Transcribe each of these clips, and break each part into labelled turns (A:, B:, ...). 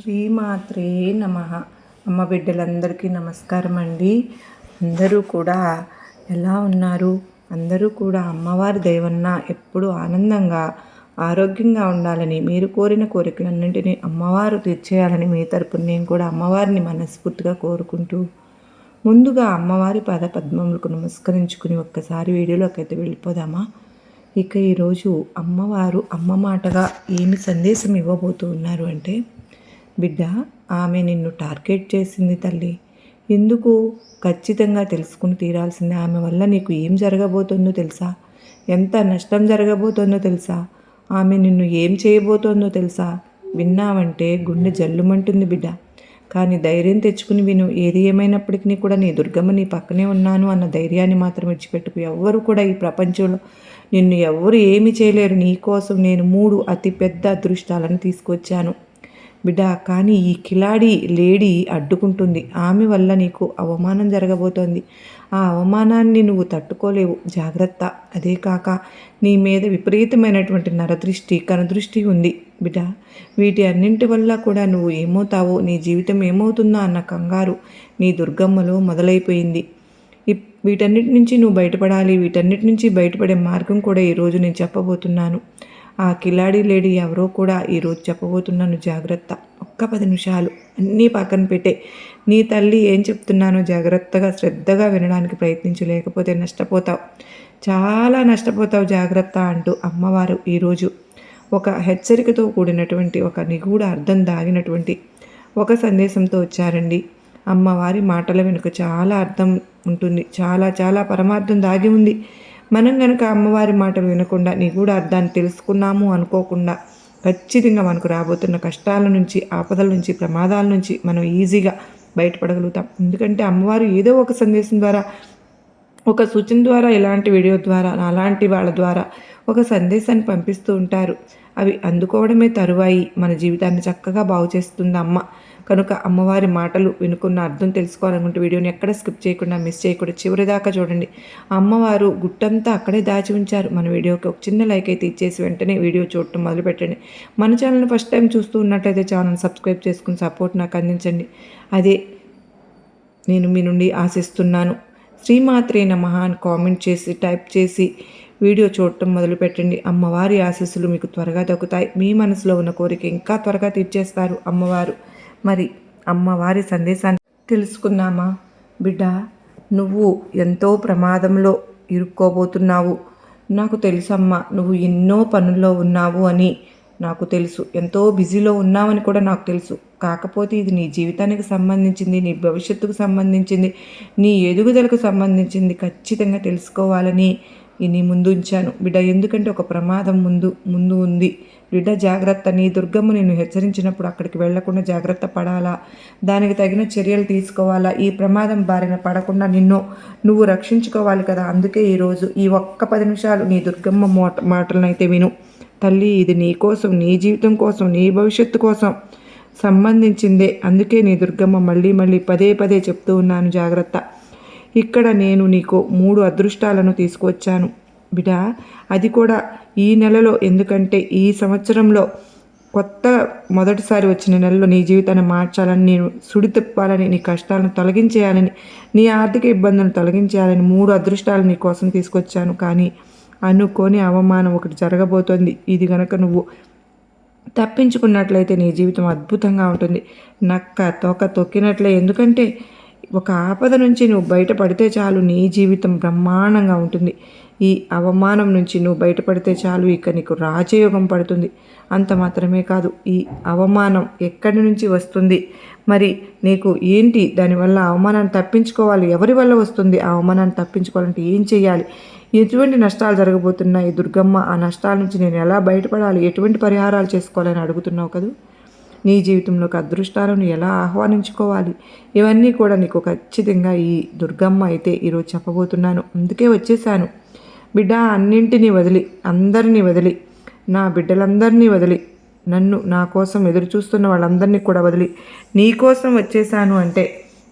A: శ్రీమాత్రే నమః. అమ్మ బిడ్డలందరికీ నమస్కారం అండి. అందరూ కూడా ఎలా ఉన్నారు? అందరూ కూడా అమ్మవారి దయవలన ఎప్పుడూ ఆనందంగా ఆరోగ్యంగా ఉండాలని, మీరు కోరిన కోరికలన్నింటినీ అమ్మవారు తీర్చేయాలని మీ తరపున నేను కూడా అమ్మవారిని మనస్ఫూర్తిగా కోరుకుంటూ, ముందుగా అమ్మవారి పాద పద్మములకు నమస్కరించుకుని ఒక్కసారి వీడియోలోకి అయితే వెళ్ళిపోదామా? ఇక ఈరోజు అమ్మవారు అమ్మ మాటగా ఏమి సందేశం ఇవ్వబోతూ ఉన్నారు అంటే, బిడ్డ, ఆమె నిన్ను టార్గెట్ చేసింది తల్లి. ఎందుకు? ఖచ్చితంగా తెలుసుకుని తీరాల్సిందే. ఆమె వల్ల నీకు ఏం జరగబోతుందో తెలుసా? ఎంత నష్టం జరగబోతుందో తెలుసా? ఆమె నిన్ను ఏం చేయబోతోందో తెలుసా? విన్నావంటే గుండె జల్లుమంటుంది బిడ్డ. కానీ ధైర్యం తెచ్చుకుని విను. ఏది ఏమైనప్పటికీ కూడా నీ దుర్గమ్మ నీ పక్కనే ఉన్నాను అన్న ధైర్యాన్ని మాత్రం విడిచిపెట్టుకు. ఎవ్వరు కూడా ఈ ప్రపంచంలో నిన్ను ఎవ్వరు ఏమి చేయలేరు. నీ కోసం నేను 3 అతి పెద్ద అదృష్టాలను తీసుకొచ్చాను బిడ్డ. కానీ ఈ కిలాడి లేడీ అడ్డుకుంటుంది. ఆమె వల్ల నీకు అవమానం జరగబోతోంది. ఆ అవమానాన్ని నువ్వు తట్టుకోలేవు. జాగ్రత్త. అదే కాక నీ మీద విపరీతమైనటువంటి నరదృష్టి, కనుదృష్టి ఉంది బిడ్డ. వీటి అన్నింటి వల్ల కూడా నువ్వు ఏమవుతావో, నీ జీవితం ఏమవుతుందో అన్న కంగారు నీ దుర్గమ్మలో మొదలైపోయింది. వీటన్నిటి నుంచి నువ్వు బయటపడాలి. వీటన్నిటి నుంచి బయటపడే మార్గం కూడా ఈరోజు నేను చెప్పబోతున్నాను. ఆ కిలాడి లేడీ ఎవరో కూడా ఈరోజు చెప్పబోతున్నాను. జాగ్రత్త. ఒక్క 10 నిమిషాలు అన్నీ పక్కన పెట్టే నీ తల్లి ఏం చెప్తున్నానో జాగ్రత్తగా శ్రద్ధగా వినడానికి ప్రయత్నించు. లేకపోతే నష్టపోతావు, చాలా నష్టపోతావు. జాగ్రత్త అంటూ అమ్మవారు ఈరోజు ఒక హెచ్చరికతో కూడినటువంటి, ఒక నిగూఢ అర్థం దాగినటువంటి ఒక సందేశంతో వచ్చారండి. అమ్మవారి మాటల వెనుక చాలా అర్థం ఉంటుంది. చాలా చాలా పరమార్థం దాగి ఉంది. మనం కనుక అమ్మవారి మాటలు వినకుండా నిగూఢ అర్థాన్ని తెలుసుకున్నాము అనుకోకుండా, ఖచ్చితంగా మనకు రాబోతున్న కష్టాల నుంచి, ఆపదల నుంచి, ప్రమాదాల నుంచి మనం ఈజీగా బయటపడగలుగుతాం. ఎందుకంటే అమ్మవారు ఏదో ఒక సందేశం ద్వారా, ఒక సూచన ద్వారా, ఇలాంటి వీడియో ద్వారా, అలాంటి వాళ్ళ ద్వారా ఒక సందేశాన్ని పంపిస్తూ ఉంటారు. అవి అందుకోవడమే తరువాయి మన జీవితాన్ని చక్కగా బాగు చేస్తుంది అమ్మ. కనుక అమ్మవారి మాటలు వినుకున్న అర్థం తెలుసుకోవాలనుకుంటే వీడియోని ఎక్కడ స్కిప్ చేయకుండా, మిస్ చేయకుండా చివరి దాకా చూడండి. అమ్మవారు గుట్టంతా అక్కడే దాచి ఉంచారు. మన వీడియోకి ఒక చిన్న లైక్ అయితే ఇచ్చేసి వెంటనే వీడియో చూడటం మొదలుపెట్టండి. మన ఛానల్ని ఫస్ట్ టైం చూస్తూ ఉన్నట్లయితే ఛానల్ సబ్స్క్రైబ్ చేసుకుని సపోర్ట్ నాకు అందించండి. అదే నేను మీ నుండి ఆశిస్తున్నాను. శ్రీమాత్రే నమః అని కామెంట్ చేసి, టైప్ చేసి వీడియో చూడటం మొదలుపెట్టండి. అమ్మవారి ఆశీస్సులు మీకు త్వరగా దక్కుతాయి. మీ మనసులో ఉన్న కోరిక ఇంకా త్వరగా తీర్చేస్తారు అమ్మవారు. మరి అమ్మవారి సందేశాన్ని తెలుసుకుందామా? బిడ్డ, నువ్వు ఎంతో ప్రమాదంలో ఇరుక్కోబోతున్నావు. నాకు తెలుసమ్మా, నువ్వు ఎన్నో పనుల్లో ఉన్నావు అని నాకు తెలుసు. ఎంతో బిజీలో ఉన్నావని కూడా నాకు తెలుసు. కాకపోతే ఇది నీ జీవితానికి సంబంధించింది, నీ భవిష్యత్తుకు సంబంధించింది, నీ ఎదుగుదలకు సంబంధించింది. ఖచ్చితంగా తెలుసుకోవాలని నీ ముందు ఉంచాను బిడ్డ. ఎందుకంటే ఒక ప్రమాదం ముందు ఉంది బిడ్డ. జాగ్రత్త. నీ దుర్గమ్మ నిన్ను హెచ్చరించినప్పుడు అక్కడికి వెళ్లకుండా జాగ్రత్త పడాలా, దానికి తగిన చర్యలు తీసుకోవాలా. ఈ ప్రమాదం బారిన పడకుండా నువ్వు రక్షించుకోవాలి కదా. అందుకే ఈరోజు ఈ ఒక్క 10 నిమిషాలు నీ దుర్గమ్మ మాటలనైతే విను తల్లి. ఇది నీ కోసం, నీ జీవితం కోసం, నీ భవిష్యత్తు కోసం సంబంధించిందే. అందుకే నీ దుర్గమ్మ మళ్ళీ మళ్ళీ పదే చెప్తూ ఉన్నాను, జాగ్రత్త. ఇక్కడ నేను నీకు 3 అదృష్టాలను తీసుకువచ్చాను బిడ్డ. అది కూడా ఈ నెలలో. ఎందుకంటే ఈ సంవత్సరంలో కొత్త మొదటిసారి వచ్చిన నెలలో నీ జీవితాన్ని మార్చాలని, నేను సుడి తిప్పాలని, నీ కష్టాలను తొలగించేయాలని, నీ ఆర్థిక ఇబ్బందులను తొలగించేయాలని 3 అదృష్టాలు నీ కోసం తీసుకొచ్చాను. కానీ అనుకోని అవమానం ఒకటి జరగబోతోంది. ఇది గనక నువ్వు తప్పించుకున్నట్లయితే నీ జీవితం అద్భుతంగా ఉంటుంది. నక్క తోక తొక్కినట్లే. ఎందుకంటే ఒక ఆపద నుంచి నువ్వు బయటపడితే చాలు, నీ జీవితం బ్రహ్మాండంగా ఉంటుంది. ఈ అవమానం నుంచి నువ్వు బయటపడితే చాలు, ఇక నీకు రాజయోగం పడుతుంది. అంత మాత్రమే కాదు, ఈ అవమానం ఎక్కడి నుంచి వస్తుంది, మరి నీకు ఏంటి, దానివల్ల అవమానాన్ని తప్పించుకోవాలి, ఎవరి వల్ల వస్తుంది, ఆ అవమానాన్ని తప్పించుకోవాలంటే ఏం చేయాలి, ఎటువంటి నష్టాలు జరగబోతున్నాయి దుర్గమ్మ, ఆ నష్టాల నుంచి నేను ఎలా బయటపడాలి, ఎటువంటి పరిహారాలు చేసుకోవాలని అడుగుతున్నావు కదా. నీ జీవితంలోకి అదృష్టాలను ఎలా ఆహ్వానించుకోవాలి, ఇవన్నీ కూడా నీకు ఖచ్చితంగా ఈ దుర్గమ్మ అయితే ఈరోజు చెప్పబోతున్నాను. అందుకే వచ్చేసాను బిడ్డ. అన్నింటినీ వదిలి, అందరినీ వదిలి, నా బిడ్డలందరినీ వదిలి, నా కోసం ఎదురు చూస్తున్న వాళ్ళందరినీ కూడా వదిలి నీ కోసం వచ్చేసాను అంటే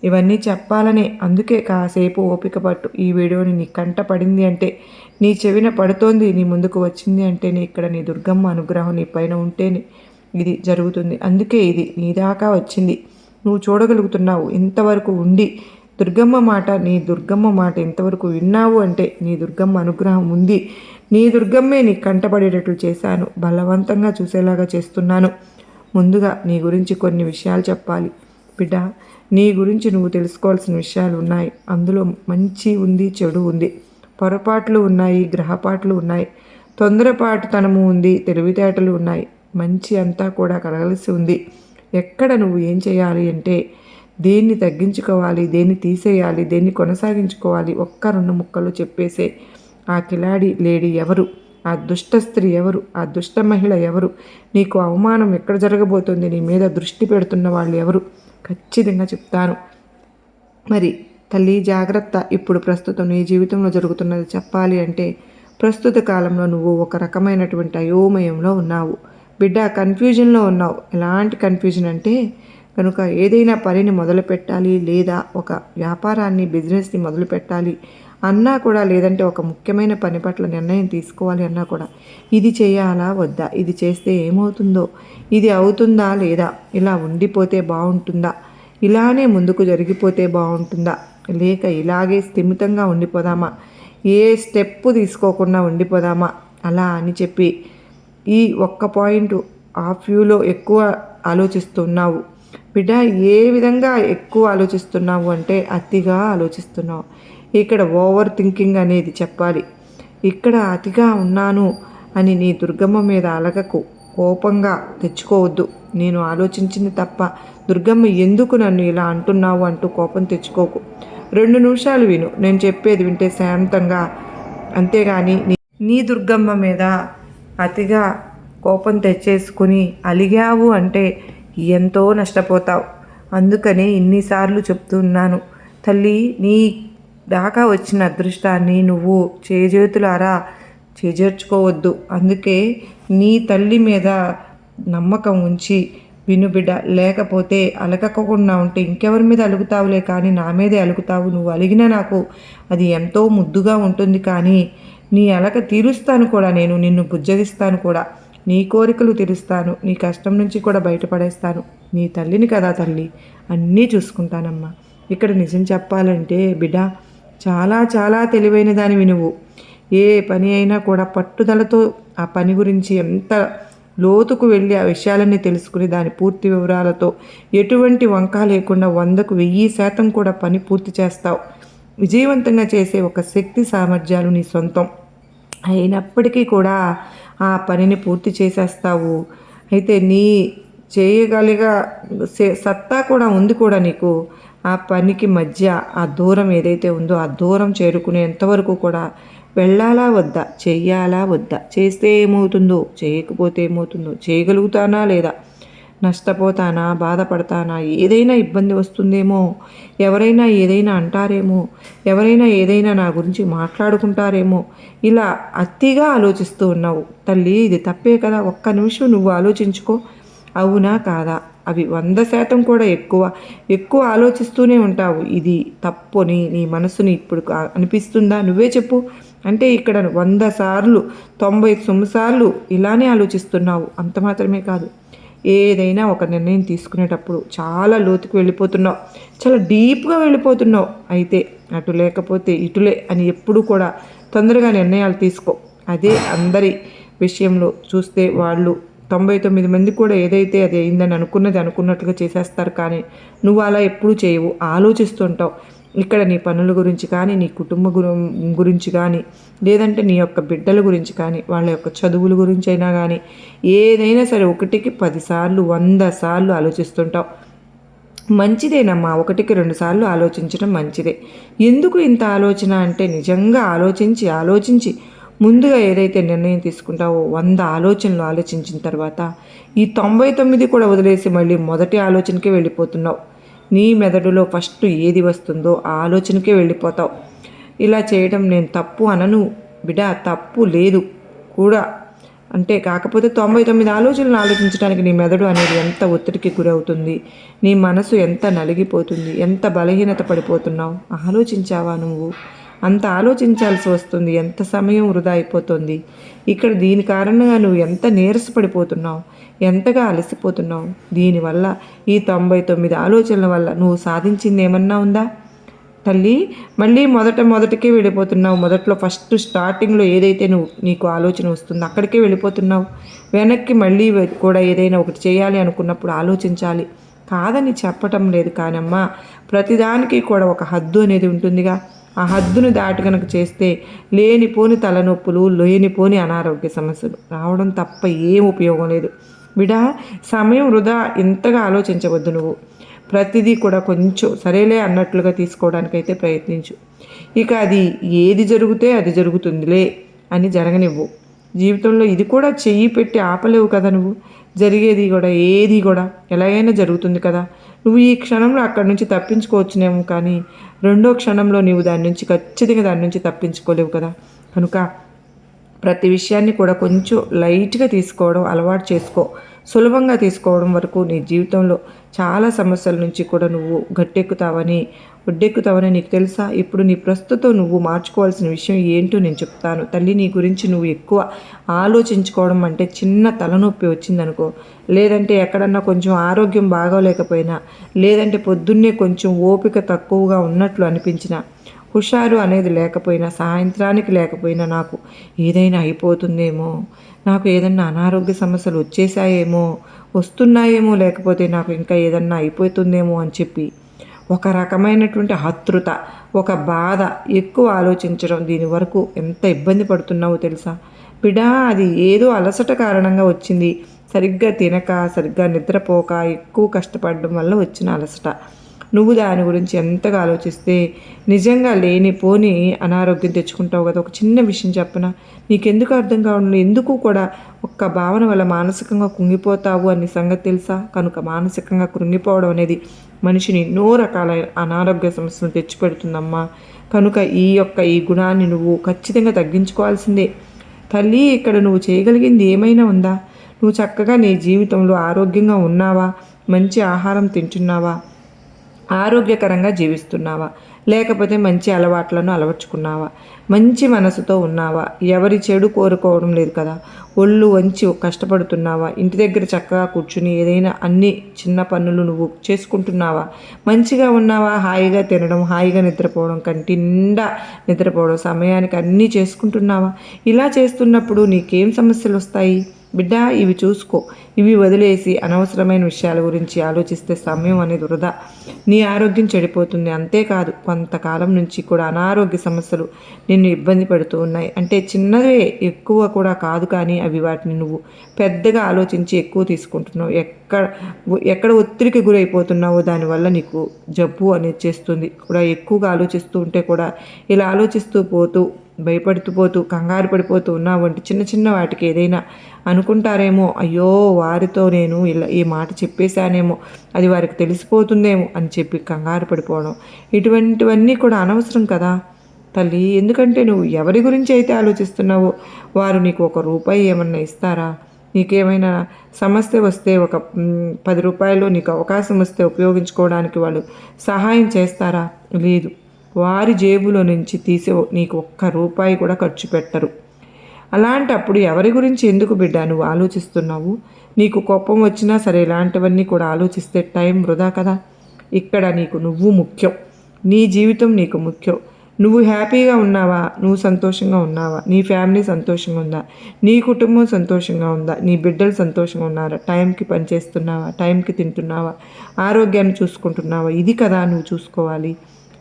A: ఇవన్నీ చెప్పాలనే. అందుకే కాసేపు ఓపిక పట్టు. ఈ వీడియోని నీ కంట పడింది అంటే, నీ చెవిన పడుతోంది, నీ ముందుకు వచ్చింది అంటే, ఇక్కడ నీ దుర్గమ్మ అనుగ్రహం నీ పైన ఉంటేనే ఇది జరుగుతుంది. అందుకే ఇది నీ దాకా వచ్చింది. నువ్వు చూడగలుగుతున్నావు. ఇంతవరకు ఉండి నీ దుర్గమ్మ మాట ఇంతవరకు విన్నావు అంటే నీ దుర్గమ్మ అనుగ్రహం ఉంది. నీ దుర్గమ్మే నీ కంటపడేటట్లు చేశాను. బలవంతంగా చూసేలాగా చేస్తున్నాను. ముందుగా నీ గురించి కొన్ని విషయాలు చెప్పాలి బిడ్డ. నీ గురించి నువ్వు తెలుసుకోవాల్సిన విషయాలు ఉన్నాయి. అందులో మంచి ఉంది, చెడు ఉంది, పొరపాట్లు ఉన్నాయి, గ్రహపాట్లు ఉన్నాయి, తొందరపాటుతనము ఉంది, తెలివితేటలు ఉన్నాయి. మంచి అంతా కూడా కలగలిసి ఉంది. ఎక్కడ నువ్వు ఏం చేయాలి అంటే దేన్ని తగ్గించుకోవాలి, దేన్ని తీసేయాలి, దేన్ని కొనసాగించుకోవాలి ఒక్క 2 ముక్కలు చెప్పేసే. ఆ కిలాడి లేడీ ఎవరు, ఆ దుష్ట స్త్రీ ఎవరు, ఆ దుష్ట మహిళ ఎవరు, నీకు అవమానం ఎక్కడ జరగబోతుంది, నీ మీద దృష్టి పెడుతున్న వాళ్ళు ఎవరు ఖచ్చితంగా చెప్తాను. మరి తల్లి జాగ్రత్త. ఇప్పుడు ప్రస్తుతం నీ జీవితంలో జరుగుతున్నది చెప్పాలి అంటే ప్రస్తుత కాలంలో నువ్వు ఒక రకమైనటువంటి అయోమయంలో ఉన్నావు బిడ్డ. కన్ఫ్యూజన్లో ఉన్నావు. ఎలాంటి కన్ఫ్యూజన్ అంటే కనుక ఏదైనా పనిని మొదలు పెట్టాలి, లేదా ఒక వ్యాపారాన్ని, బిజినెస్ని మొదలు పెట్టాలి అన్నా కూడా, లేదంటే ఒక ముఖ్యమైన పని పట్ల నిర్ణయం తీసుకోవాలి అన్నా కూడా ఇది చేయాలా వద్దా, ఇది చేస్తే ఏమవుతుందో, ఇది అవుతుందా లేదా, ఇలా ఉండిపోతే బాగుంటుందా, ఇలానే ముందుకు జరిగిపోతే బాగుంటుందా, లేక ఇలాగే స్థిమితంగా ఉండిపోదామా, ఏ స్టెప్పు తీసుకోకుండా ఉండిపోదామా అలా అని చెప్పి ఈ ఒక్క పాయింట్ ఆఫ్ వ్యూలో ఎక్కువ ఆలోచిస్తున్నావు బిడ్డ. ఏ విధంగా ఎక్కువ ఆలోచిస్తున్నావు అంటే అతిగా ఆలోచిస్తున్నావు. ఇక్కడ ఓవర్ థింకింగ్ అనేది చెప్పాలి. ఇక్కడ అతిగా ఉన్నాను అని నీ దుర్గమ్మ మీద అలగకు, కోపంగా తెచ్చుకోవద్దు. నేను ఆలోచించింది తప్ప దుర్గమ్మ ఎందుకు నన్ను ఇలా అంటున్నావు అంటూ కోపం తెచ్చుకోకు. 2 నిమిషాలు విను, నేను చెప్పేది వింటే శాంతంగా. అంతేగాని నీ దుర్గమ్మ మీద అతిగా కోపం తెచ్చేసుకుని అలిగావు అంటే ఎంతో నష్టపోతావు. అందుకనే ఇన్నిసార్లు చెప్తున్నాను తల్లి, నీ దాకా వచ్చిన అదృష్టాన్ని నువ్వు చేజేతులారా చేజేర్చుకోవద్దు. అందుకే నీ తల్లి మీద నమ్మకం ఉంచి విను బిడ్డ. లేకపోతే అలగకుండా ఉంటే ఇంకెవరి మీద అలుగుతావులే కానీ నా మీదే అలుగుతావు. నువ్వు అలిగినా నాకు అది ఎంతో ముద్దుగా ఉంటుంది, కానీ నీ అలక తీరుస్తాను కూడా, నేను నిన్ను బుజ్జగిస్తాను కూడా, నీ కోరికలు తీరుస్తాను, నీ కష్టం నుంచి కూడా బయటపడేస్తాను. నీ తల్లిని కదా తల్లి, అన్నీ చూసుకుంటానమ్మా. ఇక్కడ నిజం చెప్పాలంటే బిడ్డ, చాలా చాలా తెలివైన దానివి నువ్వు. ఏ పని అయినా కూడా పట్టుదలతో ఆ పని గురించి ఎంత లోతుకు వెళ్ళి ఆ విషయాలన్నీ తెలుసుకుని దాని పూర్తి వివరాలతో ఎటువంటి వంక లేకుండా 100కు 1000% కూడా పని పూర్తి చేస్తావు. విజయవంతంగా చేసే ఒక శక్తి సామర్థ్యాలు నీ సొంతం అయినప్పటికీ కూడా ఆ పనిని పూర్తి చేసేస్తావు. అయితే నీ చేయగలిగా సత్తా కూడా ఉంది కూడా నీకు. ఆ పనికి మధ్య ఆ దూరం ఏదైతే ఉందో ఆ దూరం చేరుకునేంతవరకు కూడా వెళ్ళాలా వద్దా, చెయ్యాలా వద్దా, చేస్తే ఏమవుతుందో, చేయకపోతే ఏమవుతుందో, చేయగలుగుతానా లేదా, నష్టపోతానా, బాధపడతానా, ఏదైనా ఇబ్బంది వస్తుందేమో, ఎవరైనా ఏదైనా అంటారేమో, ఎవరైనా ఏదైనా నా గురించి మాట్లాడుకుంటారేమో, ఇలా అతిగా ఆలోచిస్తూ ఉన్నావు తల్లి. ఇది తప్పే కదా. ఒక్క నిమిషం నువ్వు ఆలోచించుకో, అవునా కాదా. అవి 100% కూడా ఎక్కువ ఆలోచిస్తూనే ఉంటావు. ఇది తప్పుని నీ మనసుని ఇప్పుడు అనిపిస్తుందా? నువ్వే చెప్పు. అంటే ఇక్కడ 100 సార్లు 99 సార్లు ఇలానే ఆలోచిస్తున్నావు. అంత మాత్రమే కాదు, ఏదైనా ఒక నిర్ణయం తీసుకునేటప్పుడు చాలా లోతుకు వెళ్ళిపోతున్నావు, చాలా డీప్గా వెళ్ళిపోతున్నావు. అయితే అటు లేకపోతే ఇటులే అని ఎప్పుడు కూడా తొందరగా నిర్ణయాలు తీసుకో. అదే అందరి విషయంలో చూస్తే వాళ్ళు 99 మంది కూడా ఏదైతే అది అయిందని అనుకున్నది అనుకున్నట్లుగా చేసేస్తారు, కానీ నువ్వు అలా ఎప్పుడు చేయవు, ఆలోచిస్తుంటావు. ఇక్కడ నీ పనుల గురించి కానీ, నీ కుటుంబ గురించి కానీ, లేదంటే నీ యొక్క బిడ్డల గురించి కానీ, వాళ్ళ యొక్క చదువుల గురించి అయినా కానీ, ఏదైనా సరే 1కి 10 సార్లు 100 సార్లు ఆలోచిస్తుంటావు. మంచిదేనమ్మా, 1కి 2 సార్లు ఆలోచించడం మంచిదే. ఎందుకు ఇంత ఆలోచన అంటే నిజంగా ఆలోచించి ముందుగా ఏదైతే నిర్ణయం తీసుకుంటావో 100 ఆలోచనలు ఆలోచించిన తర్వాత ఈ 99 కూడా వదిలేసి మళ్ళీ మొదటి ఆలోచనకే వెళ్ళిపోతున్నావు. నీ మెదడులో ఫస్ట్ ఏది వస్తుందో ఆ ఆలోచనకే వెళ్ళిపోతావు. ఇలా చేయడం నేను తప్పు అనను బిడ్డ, తప్పు లేదు కూడా. అంటే కాకపోతే 99 ఆలోచనలు ఆలోచించడానికి నీ మెదడు అనేది ఎంత ఒత్తిడికి గురవుతుంది, నీ మనసు ఎంత నలిగిపోతుంది, ఎంత బలహీనత పడిపోతున్నావు. ఆలోచించావా నువ్వు? అంత ఆలోచించాల్సి వస్తుంది. ఎంత సమయం వృధా అయిపోతుంది ఇక్కడ. దీని కారణంగా నువ్వు ఎంత నీరసపడిపోతున్నావు, ఎంతగా అలసిపోతున్నావు. దీనివల్ల ఈ 99 ఆలోచనల వల్ల నువ్వు సాధించింది ఏమన్నా ఉందా తల్లి? మళ్ళీ మొదటికే వెళ్ళిపోతున్నావు. మొదట్లో స్టార్టింగ్లో ఏదైతే నీకు ఆలోచన వస్తుందో అక్కడికే వెళ్ళిపోతున్నావు. వెనక్కి మళ్ళీ కూడా ఏదైనా ఒకటి చేయాలి అనుకున్నప్పుడు ఆలోచించాలి. కాదని చెప్పటం లేదు కానమ్మా, ప్రతిదానికి కూడా ఒక హద్దు అనేది ఉంటుందిగా. ఆ హద్దును దాటి కనుక చేస్తే లేనిపోని తలనొప్పులు, లేనిపోని అనారోగ్య సమస్యలు రావడం తప్ప ఏం ఉపయోగం లేదు. బిడా, సమయం వృధా ఇంతగా ఆలోచించవద్దు. నువ్వు ప్రతిదీ కూడా కొంచెం సరేలే అన్నట్లుగా తీసుకోవడానికైతే ప్రయత్నించు. ఇక అది ఏది జరిగితే అది జరుగుతుందిలే అని జరగనివ్వు. జీవితంలో ఇది కూడా చెయ్యి పెట్టి ఆపలేవు కదా నువ్వు. జరిగేది కూడా ఏది కూడా ఎలాగైనా జరుగుతుంది కదా. నువ్వు ఈ క్షణంలో అక్కడి నుంచి తప్పించుకోవచ్చునేమో, కానీ రెండో క్షణంలో నీవు ఖచ్చితంగా దాని నుంచి తప్పించుకోలేవు కదా. కనుక ప్రతి విషయాన్ని కూడా కొంచెం లైట్గా తీసుకోవడం అలవాటు చేసుకో. సులభంగా తీసుకోవడం వరకు నీ జీవితంలో చాలా సమస్యల నుంచి కూడా నువ్వు ఒడ్డెక్కుతావని నీకు తెలుసా? ఇప్పుడు నీ ప్రస్తుతం నువ్వు మార్చుకోవాల్సిన విషయం ఏంటో నేను చెప్తాను తల్లి. నీ గురించి నువ్వు ఎక్కువ ఆలోచించుకోవడం అంటే చిన్న తలనొప్పి వచ్చిందనుకో, లేదంటే ఎక్కడన్నా కొంచెం ఆరోగ్యం బాగోలేకపోయినా, లేదంటే పొద్దున్నే కొంచెం ఓపిక తక్కువగా ఉన్నట్లు అనిపించినా, హుషారు అనేది లేకపోయినా, సాయంత్రానికి లేకపోయినా నాకు ఏదైనా అయిపోతుందేమో, నాకు ఏదన్నా అనారోగ్య సమస్యలు వస్తున్నాయేమో, లేకపోతే నాకు ఇంకా ఏదన్నా అయిపోతుందేమో అని చెప్పి ఒక రకమైనటువంటి ఆతృత, ఒక బాధ, ఎక్కువ ఆలోచించడం, దీని వరకు ఎంత ఇబ్బంది పడుతున్నావో తెలుసా బిడా? అది ఏదో అలసట కారణంగా వచ్చింది. సరిగ్గా తినక, సరిగ్గా నిద్రపోక, ఎక్కువ కష్టపడడం వల్ల వచ్చిన అలసట. నువ్వు దాని గురించి ఎంతగా ఆలోచిస్తే నిజంగా లేనిపోని అనారోగ్యం తెచ్చుకుంటావు కదా. ఒక చిన్న విషయం చెప్పనా, నీకెందుకు అర్థం కావడం, ఎందుకు కూడా ఒక్క భావన వల్ల మానసికంగా కుంగిపోతావు అనే సంగతి తెలుసా? కనుక మానసికంగా కృంగిపోవడం అనేది మనిషిని ఎన్నో రకాల అనారోగ్య సమస్యలు తెచ్చిపెడుతుందమ్మా. కనుక ఈ గుణాన్ని నువ్వు ఖచ్చితంగా తగ్గించుకోవాల్సిందే తల్లి. ఇక్కడ నువ్వు చేయగలిగింది ఏమైనా ఉందా? నువ్వు చక్కగా నీ జీవితంలో ఆరోగ్యంగా ఉన్నావా? మంచి ఆహారం తింటున్నావా? ఆరోగ్యకరంగా జీవిస్తున్నావా? లేకపోతే మంచి అలవాట్లను అలవర్చుకున్నావా? మంచి మనసుతో ఉన్నావా? ఎవరి చెడు కోరుకోవడం లేదు కదా. ఒళ్ళు వంచి కష్టపడుతున్నావా? ఇంటి దగ్గర చక్కగా కూర్చుని ఏదైనా అన్ని చిన్న పనులు నువ్వు చేసుకుంటున్నావా? మంచిగా ఉన్నావా? హాయిగా తినడం, హాయిగా నిద్రపోవడం, కంటి నిండా నిద్రపోవడం, సమయానికి అన్నీ చేసుకుంటున్నావా? ఇలా చేస్తున్నప్పుడు నీకేం సమస్యలు వస్తాయి బిడ్డ? ఇవి చూసుకో. ఇవి వదిలేసి అనవసరమైన విషయాల గురించి ఆలోచిస్తే సమయం అనేది వృధా. నీ ఆరోగ్యం చెడిపోతుంది. అంతేకాదు, కొంతకాలం నుంచి కూడా అనారోగ్య సమస్యలు నిన్ను ఇబ్బంది పెడుతూ ఉన్నాయి. అంటే చిన్నవే, ఎక్కువ కూడా కాదు, కానీ అవి వాటిని నువ్వు పెద్దగా ఆలోచించి ఎక్కువ తీసుకుంటున్నావు. ఎక్కడ ఒత్తిడికి గురైపోతున్నావో దానివల్ల నీకు జబ్బు అనేది చేస్తుంది కూడా. ఎక్కువగా ఆలోచిస్తూ ఉంటే కూడా ఇలా ఆలోచిస్తూ పోతూ, భయపడుతూ కంగారు పడిపోతూ ఉన్నావు అంటే చిన్న చిన్న వాటికి ఏదైనా అనుకుంటారేమో, అయ్యో వారితో నేను ఇలా ఈ మాట చెప్పేశానేమో, అది వారికి తెలిసిపోతుందేమో అని చెప్పి కంగారు పడిపోవడం, ఇటువంటివన్నీ కూడా అనవసరం కదా తల్లి. ఎందుకంటే నువ్వు ఎవరి గురించి అయితే ఆలోచిస్తున్నావో వారు నీకు ₹1 ఏమన్నా ఇస్తారా? నీకేమైనా సమస్య వస్తే ఒక 10 రూపాయలు నీకు అవకాశం వస్తే ఉపయోగించుకోవడానికి వాళ్ళు సహాయం చేస్తారా? లేదు. వారి జేబులో నుంచి తీసి నీకు ₹1 కూడా ఖర్చు పెట్టరు. అలాంటప్పుడు ఎవరి గురించి ఎందుకు బిడ్డ నువ్వు ఆలోచిస్తున్నావు? నీకు కోపం వచ్చినా సరే ఇలాంటివన్నీ కూడా ఆలోచిస్తే టైం వృధా కదా. ఇక్కడ నువ్వు ముఖ్యం. నీ జీవితం నీకు ముఖ్యం. నువ్వు హ్యాపీగా ఉన్నావా? నువ్వు సంతోషంగా ఉన్నావా? నీ ఫ్యామిలీ సంతోషంగా ఉందా? నీ కుటుంబం సంతోషంగా ఉందా? నీ బిడ్డలు సంతోషంగా ఉన్నారా? టైంకి పనిచేస్తున్నావా? టైంకి తింటున్నావా? ఆరోగ్యాన్ని చూసుకుంటున్నావా? ఇది కదా నువ్వు చూసుకోవాలి.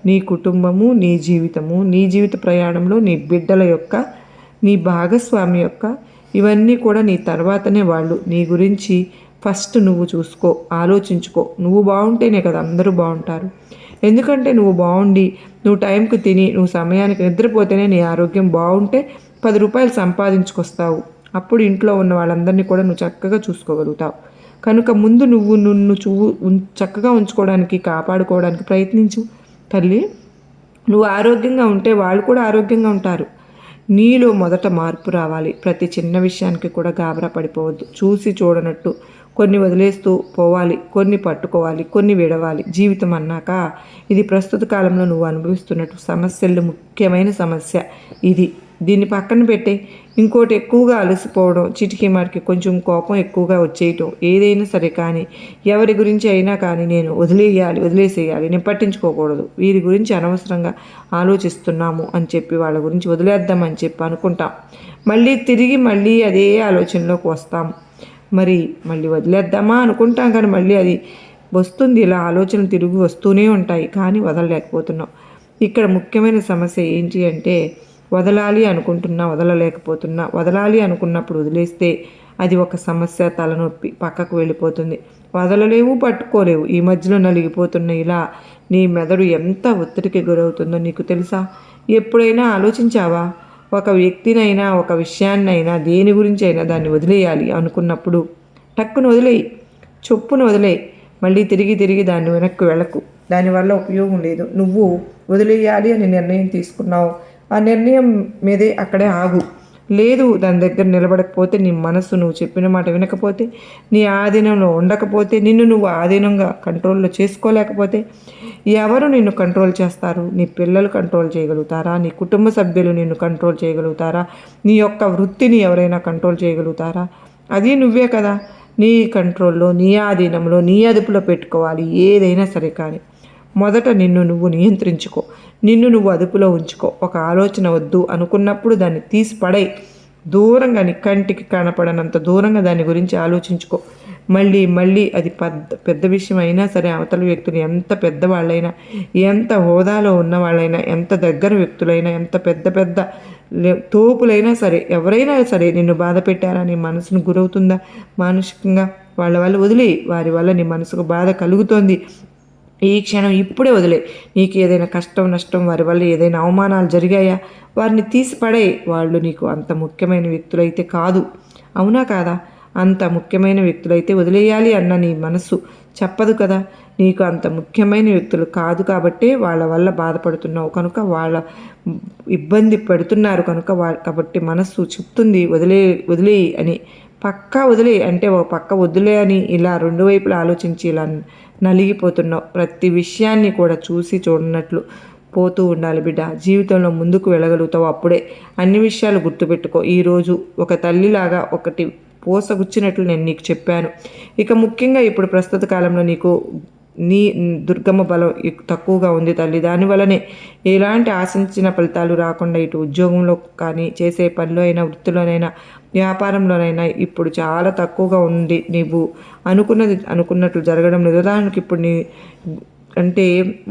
A: నీ కుటుంబము, నీ జీవితము, నీ జీవిత ప్రయాణంలో నీ బిడ్డల యొక్క, నీ భాగస్వామి యొక్క, ఇవన్నీ కూడా నీ తర్వాతనే వాళ్ళు. నీ గురించి ఫస్ట్ నువ్వు చూసుకో, ఆలోచించుకో. నువ్వు బాగుంటేనే కదా అందరూ బాగుంటారు. ఎందుకంటే నువ్వు బాగుండి, నువ్వు టైంకి తిని, నువ్వు సమయానికి నిద్రపోతేనే నీ ఆరోగ్యం బాగుంటే ₹10 సంపాదించుకొస్తావు. అప్పుడు ఇంట్లో ఉన్న వాళ్ళందరినీ కూడా నువ్వు చక్కగా చూసుకోగలుగుతావు. కనుక ముందు నిన్ను చక్కగా ఉంచుకోవడానికి, కాపాడుకోవడానికి ప్రయత్నించు తల్లి. నువ్వు ఆరోగ్యంగా ఉంటే వాళ్ళు కూడా ఆరోగ్యంగా ఉంటారు. నీలో మొదట మార్పు రావాలి. ప్రతి చిన్న విషయానికి కూడా గాబరా పడిపోవద్దు. చూసి చూడనట్టు కొన్ని వదిలేస్తూ పోవాలి, కొన్ని పట్టుకోవాలి, కొన్ని విడవాలి. జీవితం అన్నాక ఇది ప్రస్తుత కాలంలో నువ్వు అనుభవిస్తున్నట్టు సమస్యల్లో ముఖ్యమైన సమస్య ఇది. దీన్ని పక్కన పెట్టే. ఇంకోటి ఎక్కువగా అలసిపోవడం, చిటికీ మాటికి కొంచెం కోపం ఎక్కువగా వచ్చేయటం, ఏదైనా సరే కానీ ఎవరి గురించి అయినా కానీ నేను వదిలేసేయాలి, నేను పట్టించుకోకూడదు, వీరి గురించి అనవసరంగా ఆలోచిస్తున్నాము అని చెప్పి వాళ్ళ గురించి వదిలేద్దామని చెప్పి అనుకుంటాం. మళ్ళీ అదే ఆలోచనలోకి వస్తాం. మరి మళ్ళీ వదిలేద్దామా అనుకుంటాం, కానీ మళ్ళీ అది వస్తుంది. ఇలా ఆలోచనలు తిరిగి వస్తూనే ఉంటాయి, కానీ వదలలేకపోతున్నాం. ఇక్కడ ముఖ్యమైన సమస్య ఏంటి అంటే వదలాలి అనుకున్నప్పుడు వదిలేస్తే అది ఒక సమస్య, తలనొప్పి, పక్కకు వెళ్ళిపోతుంది. వదలలేవు, పట్టుకోలేవు, ఈ మధ్యలో నలిగిపోతున్న ఇలా నీ మెదడు ఎంత ఒత్తిడికి గురవుతుందో నీకు తెలుసా? ఎప్పుడైనా ఆలోచించావా? ఒక వ్యక్తినైనా, ఒక విషయాన్నైనా, దేని గురించి అయినా దాన్ని వదిలేయాలి అనుకున్నప్పుడు టక్కున వదిలేయి, చొప్పున వదిలేయి. మళ్ళీ తిరిగి దాన్ని వెనక్కి వెళ్ళకు. దానివల్ల ఉపయోగం లేదు. నువ్వు వదిలేయాలి అని నిర్ణయం తీసుకున్నావు, ఆ నిర్ణయం మీదే అక్కడే ఆగు. లేదు, దాని దగ్గర నిలబడకపోతే, నీ మనసు నువ్వు చెప్పిన మాట వినకపోతే, నీ ఆధీనంలో ఉండకపోతే, నిన్ను నువ్వు ఆధీనంగా కంట్రోల్లో చేసుకోలేకపోతే ఎవరు నిన్ను కంట్రోల్ చేస్తారు? నీ పిల్లలు కంట్రోల్ చేయగలుగుతారా? నీ కుటుంబ సభ్యులు నిన్ను కంట్రోల్ చేయగలుగుతారా? నీ యొక్క వృత్తిని ఎవరైనా కంట్రోల్ చేయగలుగుతారా? అది నువ్వే కదా నీ కంట్రోల్లో, నీ ఆధీనంలో, నీ అదుపులో పెట్టుకోవాలి ఏదైనా సరే. కానీ మొదట నిన్ను నువ్వు నియంత్రించుకో, నిన్ను నువ్వు అదుపులో ఉంచుకో. ఒక ఆలోచన వద్దు అనుకున్నప్పుడు దాన్ని తీసి పడేయి. దూరంగా, నీ కంటికి కనపడనంత దూరంగా దాని గురించి ఆలోచించుకో. మళ్ళీ అది పెద్ద విషయం అయినా సరే, అవతల వ్యక్తులు ఎంత పెద్దవాళ్ళైనా, ఎంత హోదాలో ఉన్నవాళ్ళైనా, ఎంత దగ్గర వ్యక్తులైనా, ఎంత పెద్ద తోపులైనా సరే, ఎవరైనా సరే నిన్ను బాధ పెట్టారా, నీ మనసును గురవుతుందా మానసికంగా? వాళ్ళ వల్ల వదిలే. వారి వల్ల నీ మనసుకు బాధ కలుగుతోంది, ఈ క్షణం ఇప్పుడే వదిలే. నీకు ఏదైనా కష్టం, నష్టం, వారి వల్ల ఏదైనా అవమానాలు జరిగాయా, వారిని తీసిపడే. వాళ్ళు నీకు అంత ముఖ్యమైన వ్యక్తులైతే కాదు, అవునా కాదా? అంత ముఖ్యమైన వ్యక్తులైతే వదిలేయాలి అన్న నీ మనసు చెప్పదు కదా. నీకు అంత ముఖ్యమైన వ్యక్తులు కాదు కాబట్టే వాళ్ళ వల్ల బాధపడుతున్నావు కనుక, వాళ్ళ ఇబ్బంది పెడుతున్నారు కనుక, కాబట్టి మనస్సు చెప్తుంది వదిలేయి అని. పక్కా వదిలే అంటే ఒక పక్క వదిలే అని ఇలా రెండు వైపులా ఆలోచించి ఇలా నలిగిపోతున్నావు. ప్రతి విషయాన్ని కూడా చూడనట్లు పోతూ ఉండాలి బిడ్డ. జీవితంలో ముందుకు వెళ్ళగలుగుతావు. అప్పుడే అన్ని విషయాలు గుర్తుపెట్టుకో. ఈరోజు ఒక తల్లిలాగా ఒకటి పోసగుచ్చినట్లు నేను నీకు చెప్పాను. ఇక ముఖ్యంగా ఇప్పుడు ప్రస్తుత కాలంలో నీ దుర్గమ్మ బలం తక్కువగా ఉంది తల్లి. దానివల్లనే ఎలాంటి ఆశించిన ఫలితాలు రాకుండా ఇటు ఉద్యోగంలో కానీ, చేసే పనిలో అయినా, వృత్తిలోనైనా, వ్యాపారంలోనైనా ఇప్పుడు చాలా తక్కువగా ఉంది. నీవు అనుకున్నట్లు జరగడం లేదు. ఉదాహరణకి ఇప్పుడు అంటే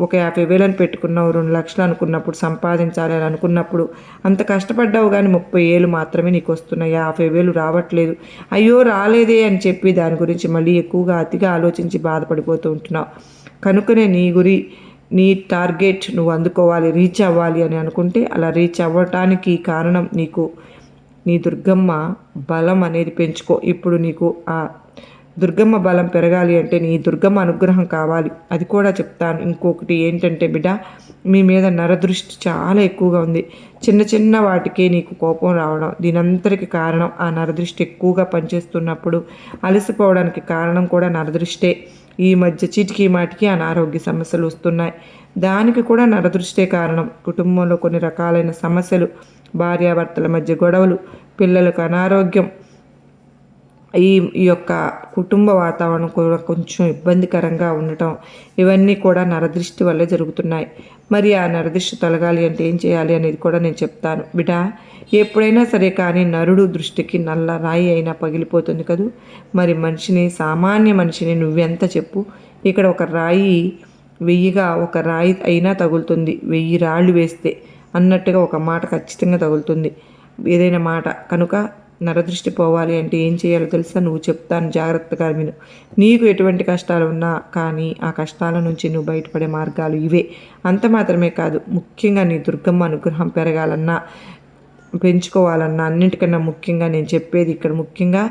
A: ఒక 50,000 అని పెట్టుకున్నావు, 2 లక్షలు అనుకున్నప్పుడు, సంపాదించాలి అని అనుకున్నప్పుడు అంత కష్టపడ్డావు, కానీ 30,000 మాత్రమే నీకు వస్తున్నాయి, 50,000 రావట్లేదు. అయ్యో రాలేదే అని చెప్పి దాని గురించి మళ్ళీ ఎక్కువగా అతిగా ఆలోచించి బాధపడిపోతూ ఉంటున్నావు. కనుకనే నీ టార్గెట్ నువ్వు అందుకోవాలి, రీచ్ అవ్వాలి అని అనుకుంటే అలా రీచ్ అవ్వటానికి కారణం నీ దుర్గమ్మ బలం అనేది పెంచుకో. ఇప్పుడు నీకు ఆ దుర్గమ్మ బలం పెరగాలి అంటే నీ దుర్గమ్మ అనుగ్రహం కావాలి, అది కూడా చెప్తాను. ఇంకొకటి ఏంటంటే బిడ్డ, మీ మీద నరదృష్టి చాలా ఎక్కువగా ఉంది. చిన్న వాటికే నీకు కోపం రావడం, దీనంతటికి కారణం ఆ నరదృష్టి ఎక్కువగా పనిచేస్తున్నప్పుడు అలసిపోవడానికి కారణం కూడా నరదృష్టే. ఈ మధ్య చీటికి మాటికి అనారోగ్య సమస్యలు వస్తున్నాయి, దానికి కూడా నరదృష్టే కారణం. కుటుంబంలో కొన్ని రకాలైన సమస్యలు, భార్యాభర్తల మధ్య గొడవలు, పిల్లలకు అనారోగ్యం, ఈ యొక్క కుటుంబ వాతావరణం కూడా కొంచెం ఇబ్బందికరంగా ఉండటం, ఇవన్నీ కూడా నరదృష్టి వల్లే జరుగుతున్నాయి. మరి ఆ నరదృష్టి తొలగాలి అంటే ఏం చేయాలి అనేది కూడా నేను చెప్తాను బిడ్డ. ఎప్పుడైనా సరే కానీ నరుడు దృష్టికి నల్ల రాయి అయినా పగిలిపోతుంది కదూ. మరి సామాన్య మనిషిని నువ్వెంత చెప్పు. ఇక్కడ ఒక రాయి 1000గా ఒక రాయి అయినా తగులుతుంది, 1000 రాళ్ళు వేస్తే అన్నట్టుగా ఒక మాట ఖచ్చితంగా తగులుతుంది, ఏదైనా మాట. కనుక నరదృష్టి పోవాలి అంటే ఏం చేయాలో తెలుసా? నువ్వు చెప్తాను, జాగ్రత్తగా విను. నీకు ఎటువంటి కష్టాలు ఉన్నా కానీ ఆ కష్టాల నుంచి నువ్వు బయటపడే మార్గాలు ఇవే. అంత మాత్రమే కాదు, ముఖ్యంగా నీ దుర్గమ్మ అనుగ్రహం పెరగాలన్నా, పెంచుకోవాలన్నా, అన్నింటికన్నా ముఖ్యంగా నేను చెప్పేది ఇక్కడ ముఖ్యంగా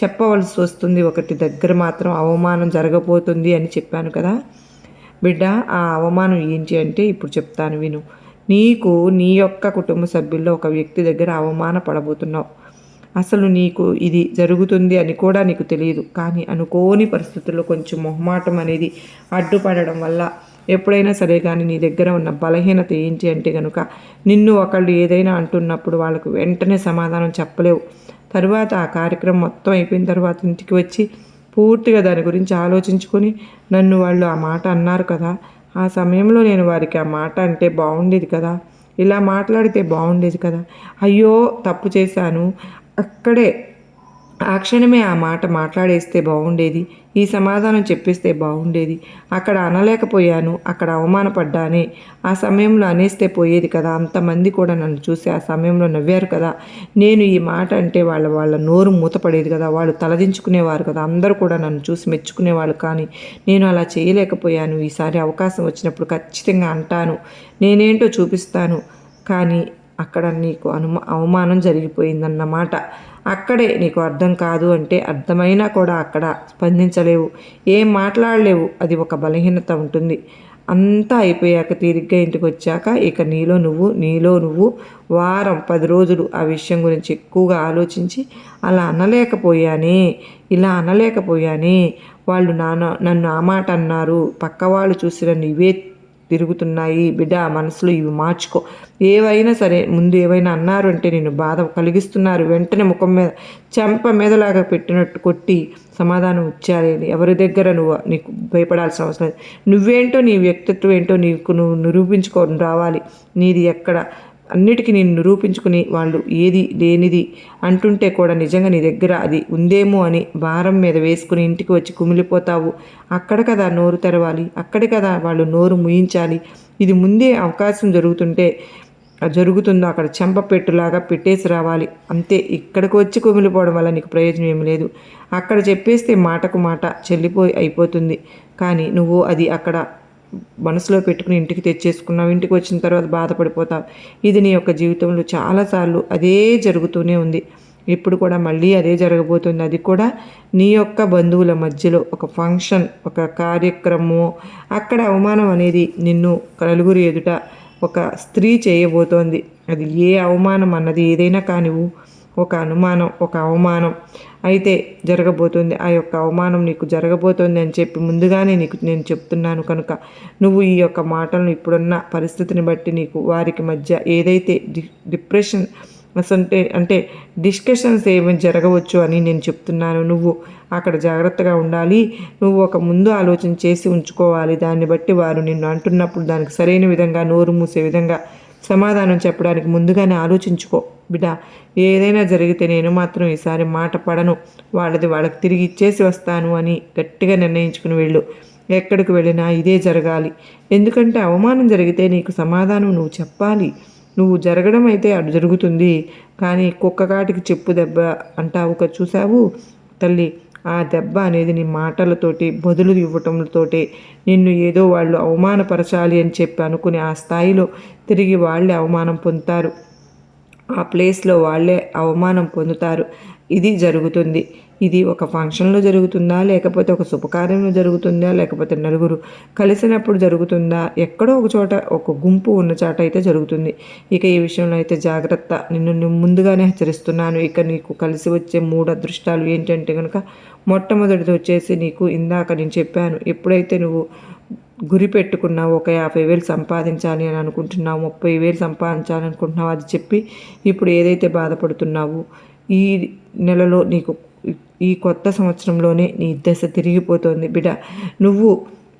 A: చెప్పవలసి వస్తుంది. ఒకటి దగ్గర మాత్రం అవమానం జరగబోతుంది అని చెప్పాను కదా బిడ్డ. ఆ అవమానం ఏంటి అంటే ఇప్పుడు చెప్తాను విను. నీ యొక్క కుటుంబ సభ్యుల్లో ఒక వ్యక్తి దగ్గర అవమాన పడబోతున్నావు. అసలు నీకు ఇది జరుగుతుంది అని కూడా నీకు తెలియదు, కానీ అనుకోని పరిస్థితుల్లో కొంచెం మొహమాటం అనేది అడ్డుపడడం వల్ల ఎప్పుడైనా సరే కానీ నీ దగ్గర ఉన్న బలహీనత ఏంటి అంటే కనుక నిన్ను ఒకళ్ళు ఏదైనా అంటున్నప్పుడు వాళ్ళకు వెంటనే సమాధానం చెప్పలేవు. తర్వాత ఆ కార్యక్రమం మొత్తం అయిపోయిన తర్వాత ఇంటికి వచ్చి పూర్తిగా దాని గురించి ఆలోచించుకొని నన్ను వాళ్ళు ఆ మాట అన్నారు కదా, ఆ సమయంలో నేను వారికి ఆ మాట అంటే బాగుండేది కదా, ఇలా మాట్లాడితే బాగుండేది కదా, అయ్యో తప్పు చేశాను, అక్కడే ఆ క్షణమే ఆ మాట మాట్లాడేస్తే బాగుండేది, ఈ సమాధానం చెప్పేస్తే బాగుండేది, అక్కడ అనలేకపోయాను, అక్కడ అవమానపడ్డానే, ఆ సమయంలో అనేస్తే పోయేది కదా, అంతమంది కూడా నన్ను చూసి ఆ సమయంలో నవ్వారు కదా, నేను ఈ మాట అంటే వాళ్ళ నోరు మూతపడేది కదా, వాళ్ళు తలదించుకునేవారు కదా, అందరూ కూడా నన్ను చూసి మెచ్చుకునేవాళ్ళు. కానీ నేను అలా చేయలేకపోయాను. ఈసారి అవకాశం వచ్చినప్పుడు ఖచ్చితంగా అంటాను, నేనేంటో చూపిస్తాను. కానీ అక్కడ నీకు అవమానం జరిగిపోయిందన్నమాట. అక్కడే నీకు అర్థం కాదు అంటే అర్థమైనా కూడా అక్కడ స్పందించలేవు, ఏం మాట్లాడలేవు. అది ఒక బలహీనత ఉంటుంది. అంతా అయిపోయాక తీరిగ్గా ఇంటికి వచ్చాక ఇక నీలో నువ్వు వారం 10 రోజులు ఆ విషయం గురించి ఎక్కువగా ఆలోచించి అలా అనలేకపోయానే, ఇలా అనలేకపోయానే, వాళ్ళు నన్ను ఆ మాట అన్నారు, పక్క వాళ్ళు చూసి నన్ను ఇవే తిరుగుతున్నాయి బిడ్డ, మనసులో ఇవి మార్చుకో. ఏవైనా సరే ముందు ఏవైనా అన్నారు అంటే నేను బాధ కలిగిస్తున్నారు, వెంటనే ముఖం మీద చెంప మీదలాగా పెట్టినట్టు కొట్టి సమాధానం ఇచ్చారేది. ఎవరి దగ్గర నీకు భయపడాల్సిన అవసరం లేదు. నువ్వేంటో, నీ వ్యక్తిత్వం ఏంటో నువ్వు నిరూపించుకొని రావాలి. నీది ఎక్కడ అన్నిటికీ నేను నిరూపించుకుని వాళ్ళు ఏది లేనిది అంటుంటే కూడా నిజంగా నీ దగ్గర అది ఉందేమో అని భారం మీద వేసుకుని ఇంటికి వచ్చి కుమిలిపోతావు. అక్కడ కదా నోరు తెరవాలి, అక్కడే కదా వాళ్ళు నోరు ముయించాలి. ఇది ముందే అవకాశం జరుగుతుందో అక్కడ చెంప పెట్టులాగా పెట్టేసి రావాలి అంతే. ఇక్కడికి వచ్చి కుమిలిపోవడం వల్ల నీకు ప్రయోజనం ఏమి లేదు. అక్కడ చెప్పేస్తే మాటకు మాట అయిపోతుంది. కానీ నువ్వు అది అక్కడ మనసులో పెట్టుకుని ఇంటికి తెచ్చేసుకున్నావు. ఇంటికి వచ్చిన తర్వాత బాధపడిపోతావు. ఇది నీ యొక్క జీవితంలో చాలాసార్లు అదే జరుగుతూనే ఉంది. ఇప్పుడు కూడా మళ్ళీ అదే జరగబోతుంది. అది కూడా నీ యొక్క బంధువుల మధ్యలో ఒక ఫంక్షన్, ఒక కార్యక్రమం, అక్కడ అవమానం అనేది నిన్ను నలుగురి ఎదుట ఒక స్త్రీ చేయబోతోంది. అది ఏ అవమానం అన్నది ఏదైనా కానివ్వు, ఒక అనుమానం, ఒక అవమానం అయితే జరగబోతుంది. ఆ యొక్క అవమానం నీకు జరగబోతోంది అని చెప్పి ముందుగానే నేను చెప్తున్నాను కనుక నువ్వు ఈ యొక్క మాటలను ఇప్పుడున్న పరిస్థితిని బట్టి నీకు వారికి మధ్య ఏదైతే డిప్రెషన్ అంటే డిస్కషన్స్ ఏమి జరగవచ్చు అని నేను చెప్తున్నాను. నువ్వు అక్కడ జాగ్రత్తగా ఉండాలి. నువ్వు ఒక ముందు ఆలోచన చేసి ఉంచుకోవాలి. దాన్ని బట్టి వారు నిన్ను అంటున్నప్పుడు దానికి సరైన విధంగా నోరు మూసే విధంగా సమాధానం చెప్పడానికి ముందుగానే ఆలోచించుకో బిడ్డ. ఏదైనా జరిగితే నేను మాత్రం ఈసారి మాట పడను, వాళ్ళకి తిరిగి ఇచ్చేసి వస్తాను అని గట్టిగా నిర్ణయించుకుని వెళ్ళు. ఎక్కడికి వెళ్ళినా ఇదే జరగాలి. ఎందుకంటే అవమానం జరిగితే నీకు సమాధానం నువ్వు చెప్పాలి. నువ్వు జరగడం అయితే అటు జరుగుతుంది, కానీ కుక్కకాటికి చెప్పు దెబ్బ అంటావు చూసావు తల్లి, ఆ దెబ్బ అనేది నీ మాటలతోటి బదులు ఇవ్వటంతోటే నిన్ను ఏదో వాళ్ళు అవమానపరచాలి అని చెప్పి అనుకుని ఆ స్థాయిలో తిరిగి వాళ్ళే అవమానం పొందుతారు. ఆ ప్లేస్లో వాళ్ళే అవమానం పొందుతారు. ఇది జరుగుతుంది. ఇది ఒక ఫంక్షన్లో జరుగుతుందా, లేకపోతే ఒక శుభకార్యంలో జరుగుతుందా, లేకపోతే నలుగురు కలిసినప్పుడు జరుగుతుందా, ఎక్కడో ఒక చోట ఒక గుంపు ఉన్న చోట అయితే జరుగుతుంది. ఇక ఈ విషయంలో అయితే జాగ్రత్త. నిన్ను ముందుగానే హెచ్చరిస్తున్నాను. ఇక నీకు కలిసి వచ్చే 3 అదృష్టాలు ఏంటంటే కనుక మొట్టమొదటిది వచ్చేసి నీకు ఇందాక నేను చెప్పాను, ఎప్పుడైతే నువ్వు గురి పెట్టుకున్నావు ఒక 50,000 సంపాదించాలి అని అనుకుంటున్నావు, 30,000 సంపాదించాలి అనుకుంటున్నావు, అది చెప్పి ఇప్పుడు ఏదైతే బాధపడుతున్నావో ఈ నెలలో నీకు ఈ కొత్త సంవత్సరంలోనే నీ దశ తిరిగిపోతుంది బిడ్డ. నువ్వు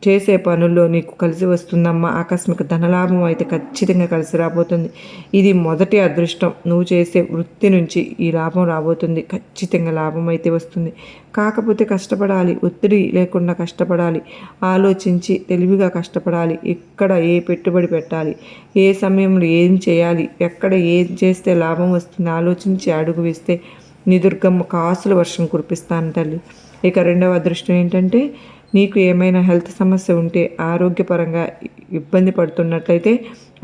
A: చేసే పనుల్లో నీకు కలిసి వస్తుందమ్మా. ఆకస్మిక ధనలాభం అయితే ఖచ్చితంగా కలిసి రాబోతుంది. ఇది మొదటి అదృష్టం. నువ్వు చేసే వృత్తి నుంచి ఈ లాభం రాబోతుంది. ఖచ్చితంగా లాభం అయితే వస్తుంది. కాకపోతే కష్టపడాలి, ఒత్తిడి లేకుండా కష్టపడాలి, ఆలోచించి తెలివిగా కష్టపడాలి. ఎక్కడ ఏ పెట్టుబడి పెట్టాలి, ఏ సమయంలో ఏం చేయాలి, ఎక్కడ ఏం చేస్తే లాభం వస్తుంది ఆలోచించి అడుగు వేస్తే నీ దుర్గమ్మ కాసుల వర్షం కురిపిస్తాను తల్లి. ఇక రెండవ అదృష్టం ఏంటంటే నీకు ఏమైనా హెల్త్ సమస్య ఉంటే, ఆరోగ్యపరంగా ఇబ్బంది పడుతున్నట్లయితే,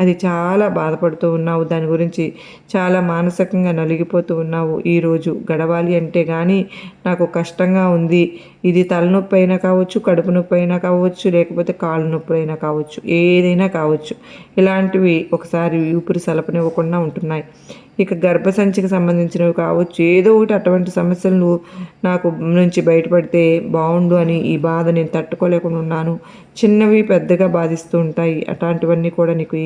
A: అది చాలా బాధపడుతూ ఉన్నావు, దాని గురించి చాలా మానసికంగా నలిగిపోతూ ఉన్నావు, ఈరోజు గడవాలి అంటే కానీ నాకు కష్టంగా ఉంది. ఇది తలనొప్పి అయినా కావచ్చు, కడుపు నొప్పి అయినా కావచ్చు, లేకపోతే కాళ్ళు నొప్పి అయినా కావచ్చు, ఏదైనా కావచ్చు. ఇలాంటివి ఒకసారి ఊపిరి సలపనివ్వకుండా ఉంటున్నాయి. ఇక గర్భసంచికి సంబంధించినవి కావచ్చు, ఏదో ఒకటి అటువంటి సమస్యలు నాకు నుంచి బయటపడితే బాగుండు అని ఈ బాధ నేను తట్టుకోలేకుండా ఉన్నాను. చిన్నవి పెద్దగా బాధిస్తూ ఉంటాయి. అట్లాంటివన్నీ కూడా నీకు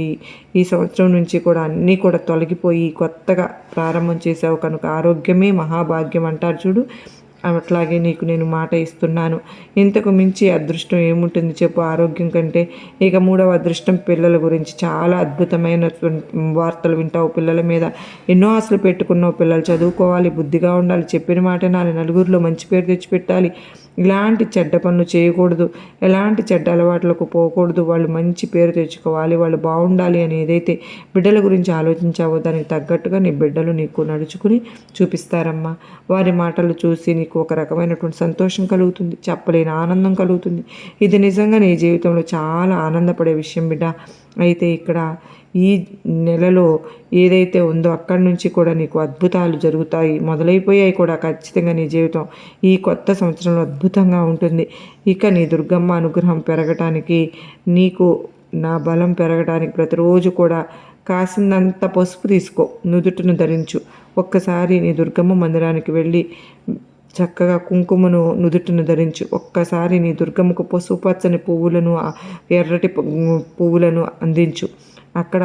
A: ఈ సంవత్సరం నుంచి కూడా అన్నీ కూడా తొలగిపోయి కొత్తగా ప్రారంభం చేసావు కనుక ఆరోగ్యమే మహాభాగ్యం అంటారు చూడు, అట్లాగే నీకు నేను మాట ఇస్తున్నాను. ఇంతకు మించి అదృష్టం ఏముంటుంది చెప్పు ఆరోగ్యం కంటే. ఇక మూడవ అదృష్టం పిల్లల గురించి. చాలా అద్భుతమైన వార్తలు వింటావు పిల్లల మీద. ఎన్నో ఆశలు పెట్టుకున్నావు. పిల్లలు చదువుకోవాలి, బుద్ధిగా ఉండాలి, చెప్పిన మాట వినాలి, నలుగురిలో మంచి పేరు తెచ్చిపెట్టాలి, ఇలాంటి చెడ్డ పనులు చేయకూడదు, ఎలాంటి చెడ్డ అలవాట్లకు పోకూడదు, వాళ్ళు మంచి పేరు తెచ్చుకోవాలి, వాళ్ళు బాగుండాలి అని ఏదైతే బిడ్డల గురించి ఆలోచించావో దానికి తగ్గట్టుగా నీ బిడ్డలు నీకు నడుచుకుని చూపిస్తారమ్మా. వారి మాటలు చూసి నీకు ఒక రకమైనటువంటి సంతోషం కలుగుతుంది, చెప్పలేని ఆనందం కలుగుతుంది. ఇది నిజంగా నీ జీవితంలో చాలా ఆనందపడే విషయం బిడ్డ. అయితే ఇక్కడ ఈ నెలలో ఏదైతే ఉందో అక్కడి నుంచి కూడా నీకు అద్భుతాలు జరుగుతాయి, మొదలైపోయాయి కూడా. ఖచ్చితంగా నీ జీవితం ఈ కొత్త సంవత్సరంలో అద్భుతంగా ఉంటుంది. ఇక నీ దుర్గమ్మ అనుగ్రహం పెరగటానికి, నీకు నా బలం పెరగటానికి ప్రతిరోజు కూడా కాసిందంత పసుపు తీసుకో, నుదుటిని ధరించు. ఒక్కసారి నీ దుర్గమ్మ మందిరానికి వెళ్ళి చక్కగా కుంకుమను నుదుటిని ధరించు. ఒక్కసారి నీ దుర్గమ్మకు పసుపు పచ్చని పువ్వులను, ఎర్రటి పువ్వులను అందించు. అక్కడ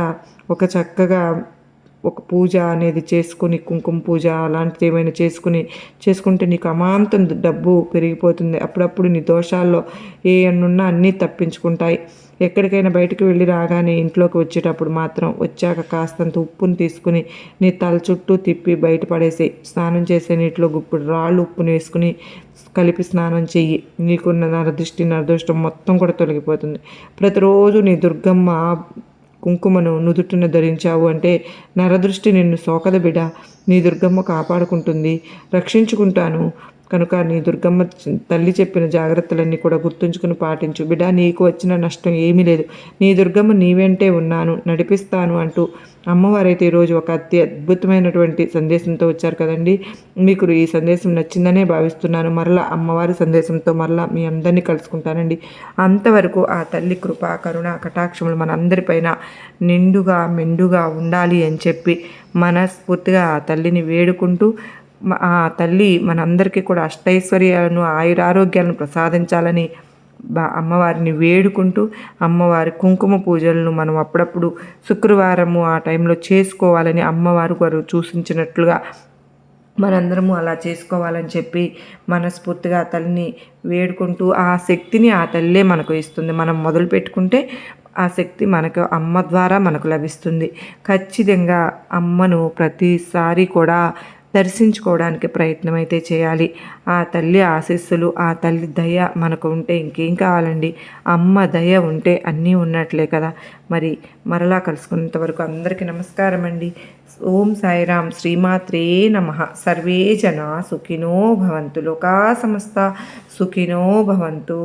A: ఒక చక్కగా ఒక పూజ అనేది చేసుకుని, కుంకుమ పూజ అలాంటిది ఏమైనా చేసుకుంటే నీకు అమాంతం డబ్బు పెరిగిపోతుంది. అప్పుడప్పుడు నీ దోషాల్లో ఏ ఎన్నున్నా అన్నీ తప్పించుకుంటాయి. ఎక్కడికైనా బయటకు వెళ్ళి రాగానే ఇంట్లోకి వచ్చేటప్పుడు మాత్రం వచ్చాక కాస్తంత ఉప్పుని తీసుకుని నీ తల చుట్టూ తిప్పి బయటపడేసి స్నానం చేసే నీటిలో గుప్పుడు రాళ్ళు ఉప్పుని వేసుకుని కలిపి స్నానం చెయ్యి. నీకున్న నరదృష్టం మొత్తం కూడా తొలగిపోతుంది. ప్రతిరోజు నీ దుర్గమ్మ కుంకుమను నుదుటిన ధరించావు అంటే నరదృష్టి నిన్ను సోకద బిడ. నీ దుర్గమ్మ కాపాడుకుంటుంది, రక్షించుకుంటాను కనుక నీ దుర్గమ్మ తల్లి చెప్పిన జాగ్రత్తలన్నీ కూడా గుర్తుంచుకుని పాటించు బిడ్డ. నీకు వచ్చిన నష్టం ఏమీ లేదు. నీ దుర్గమ్మ నీ వెంటే ఉన్నాను, నడిపిస్తాను అంటూ అమ్మవారైతే ఈరోజు ఒక అద్భుతమైనటువంటి సందేశంతో వచ్చారు కదండి. మీకు ఈ సందేశం నచ్చిందనే భావిస్తున్నాను. మరలా అమ్మవారి సందేశంతో మరలా మీ అందరినీ కలుసుకుంటానండి. అంతవరకు ఆ తల్లి కృప, కరుణ, కటాక్షములు మన అందరిపైన నిండుగా మెండుగా ఉండాలి అని చెప్పి మనస్ఫూర్తిగా ఆ తల్లిని వేడుకుంటూ, ఆ తల్లి మనందరికీ కూడా అష్టైశ్వర్యాలను, ఆయురారోగ్యాలను ప్రసాదించాలని అమ్మవారిని వేడుకుంటూ, అమ్మవారి కుంకుమ పూజలను మనం అప్పుడప్పుడు శుక్రవారము ఆ టైంలో చేసుకోవాలని అమ్మవారు గారు సూచించినట్లుగా మనందరము అలా చేసుకోవాలని చెప్పి మనస్ఫూర్తిగా ఆ తల్లిని వేడుకుంటూ, ఆ శక్తిని ఆ తల్లే మనకు ఇస్తుంది. మనం మొదలు పెట్టుకుంటే ఆ శక్తి మనకు అమ్మ ద్వారా మనకు లభిస్తుంది. ఖచ్చితంగా అమ్మను ప్రతిసారి కూడా దర్శించుకోవడానికి ప్రయత్నం అయితే చేయాలి. ఆ తల్లి ఆశీస్సులు, ఆ తల్లి దయ మనకు ఉంటే ఇంకేం కావాలండి. అమ్మ దయ ఉంటే అన్నీ ఉన్నట్లే కదా. మరి మరలా కలుసుకున్నంత వరకు అందరికీ నమస్కారం అండి. ఓం సాయిరాం. శ్రీమాత్రే నమః. సర్వే జనా సుఖినో భవంతు. లోకా సమస్త సుఖినో భవంతు.